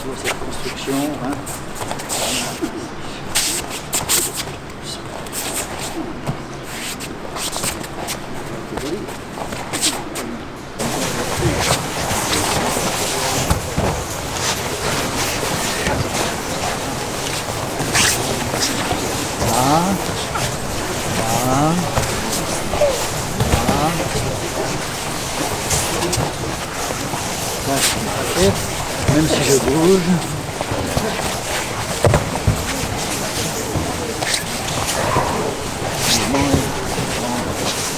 toujours cette construction. Hein. Même si je bouge.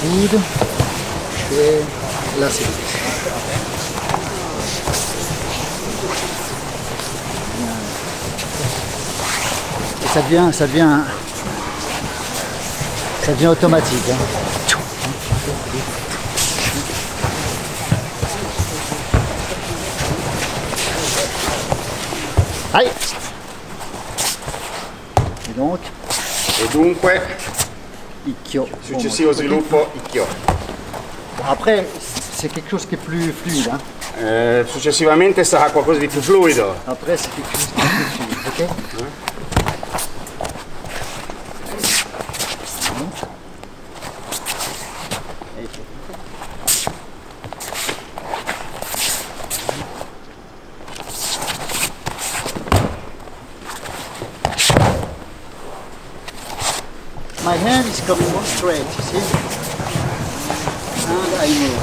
Coude. Et là c'est bon. Et ça devient automatique. Hein. Aïe. Et dunque, Icchio. Successivo sviluppo, Icchio. Après, c'est quelque chose qui est plus fluide. Hein. Successivamente sarà qualcosa di più fluido. Après, c'est quelque chose qui est plus fluide, ok? My hand is coming more straight, you see? And I move.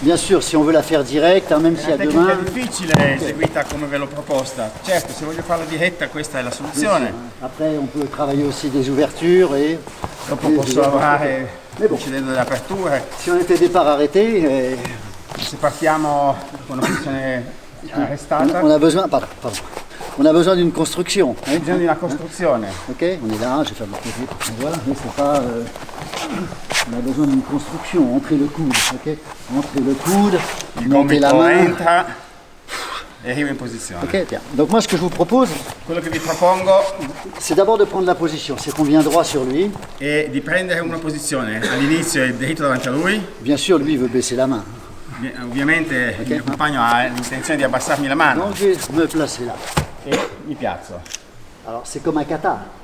Bien sûr, si on veut la faire direct, hein, même s'il y a demain... È difficile eseguita come ve l'ho proposta. Certo, se voglio farla diretta questa è la soluzione. Après, on peut travailler aussi des ouvertures et... Dopo posso lavorare decidendo delle aperture. Si on était départ arrêté... Se partiamo con una posizione arrestata... On a besoin... Pardon. On a besoin d'une construction. On a besoin d'une construction. Ok, on est là, je vais faire mon côté. Voilà, mais c'est pas... on a besoin d'une construction, entrer le coude, ok? Entrer le coude, monter la main. Entra e arriva in posizione. Ok, bien. Donc moi ce que je vous propose, quello che vi propongo, c'est d'abord de prendre la position, c'est qu'on vient droit sur lui. E di prendere una posizione all'inizio e dritto davanti a lui. Bien sûr, lui veut baisser la main. Ovviamente il mio compagno ha l'intenzione di abbassarmi la mano. Donc je vais me placer là. E mi piazzo. Alors c'est comme un kata.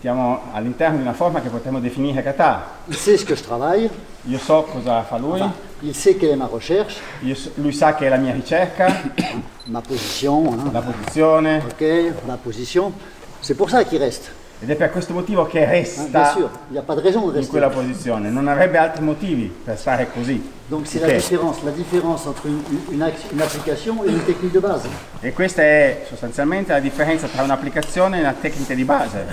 Siamo all'interno di una forma che potremmo definire kata. Il sait ce que je travaille. Io so cosa fa lui. Enfin, il sait quelle est ma recherche. Lui sa che è la mia ricerca. Ma position. Hein. La posizione. Ok, la position. C'est pour ça qu'il reste. Ed è per questo motivo che resta bien sûr, il n'y a pas de raison de rester in quella posizione, non avrebbe altri motivi per stare così. Donc c'est la différence entre une application et une technique de base. E questa è sostanzialmente la differenza tra un'applicazione e una tecnica di base.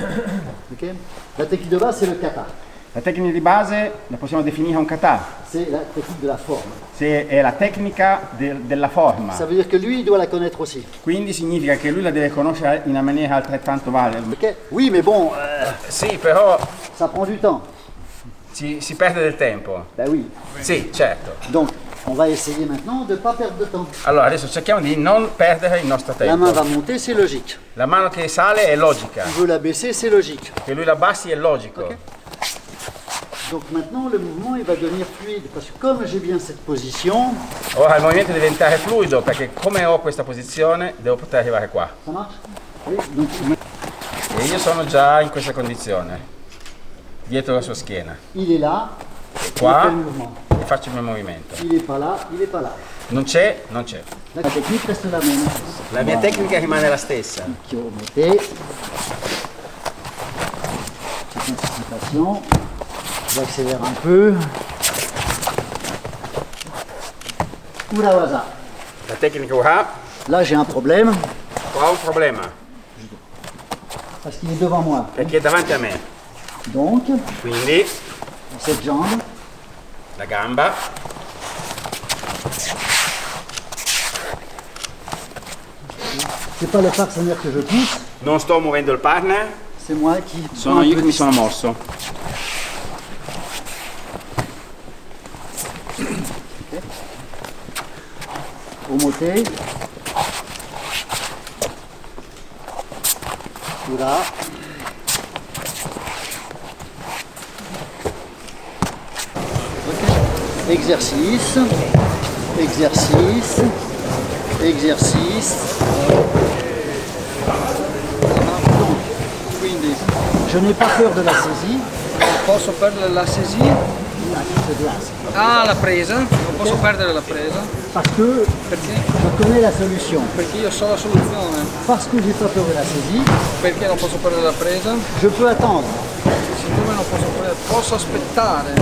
Okay. La technique de base c'est le kata. La tecnica di base la possiamo definire un kata. C'est la technique de la forme. È la tecnica della forma. Ça veut dire que lui doit la connaître aussi. Quindi significa che lui la deve conoscere in una maniera altrettanto valida. Okay. Oui, mais bon. Sì, però. Ça prend du temps. Si perde del tempo. Ben oui. Sì, certo. Donc, on va essayer maintenant de ne pas perdre de temps. Allora, adesso cerchiamo di non perdere il nostro tempo. La main va monter, c'est logique. La mano che sale è logica. Tu veux la baisser, c'est logique. Che lui la abbassi è logico. Okay. Donc maintenant le mouvement il va devenir fluide parce que comme j'ai bien cette position. Ora il movimento deve diventare fluido perché come ho questa posizione devo poter arrivare qua. Ça marche? Oui, donc... E io sono già in questa condizione, dietro la sua schiena. Il est là. Qua e faccio il mio movimento. Il est pas là, il est pas là. Non c'è, non c'è. La tecnica reste la même. La mia tecnica rimane la stessa. Mettez. Petite anticipation. J'accélère un peu. Urawaza. La tecnica Ura. Là j'ai un problème. Qua ho un problema. Parce qu'il est devant moi. Perché è davanti a me. Donc, quindi cette jambe. La gamba. C'est pas le partenaire que je pousse. Non sto muovendo il partner. C'est moi qui. Sono io che mi sono mosso. Remontez. Là. exercice, exercice, exercice. Donc, quindi, je n'ai pas peur de la saisie. Non posso perdere la saisie. Ah, la presa, non posso perdere la presa. Parce que Perché? je connais la solution. Perché io so la soluzione. Parce que j'ai pas peur de la saisie, Perché non posso perdere la presa? je peux attendre. Siccome non posso perdere, posso aspettare.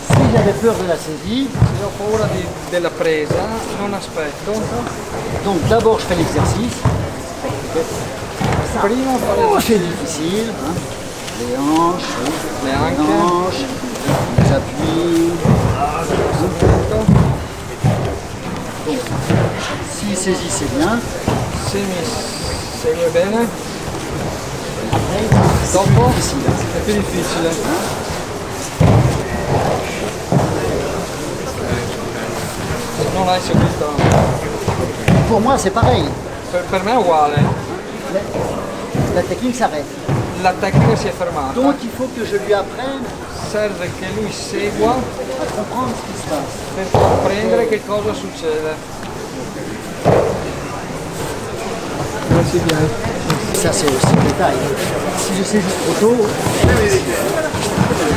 Si j'avais peur de la saisie, Se ho paura della presa, non aspetto. donc d'abord je fais l'exercice. Prima fare Oh, c'est difficile. Hein. Les hanches, le les anche. hanches, les appuis. Donc, si saisit, c'est bien. Se mi segue bene, Après, dopo c'est difficile. è più difficile. Se non hai seguito. Pour moi, c'est pareil. Per me è uguale. La technique s'arrête. La tecnica si è fermata. Donc, il faut que je lui apprenne Serve che lui segua à comprendre ce qui se passe. per comprendere che cosa succede. Ça, c'est aussi le détail. Si je saisis trop tôt, je saisis.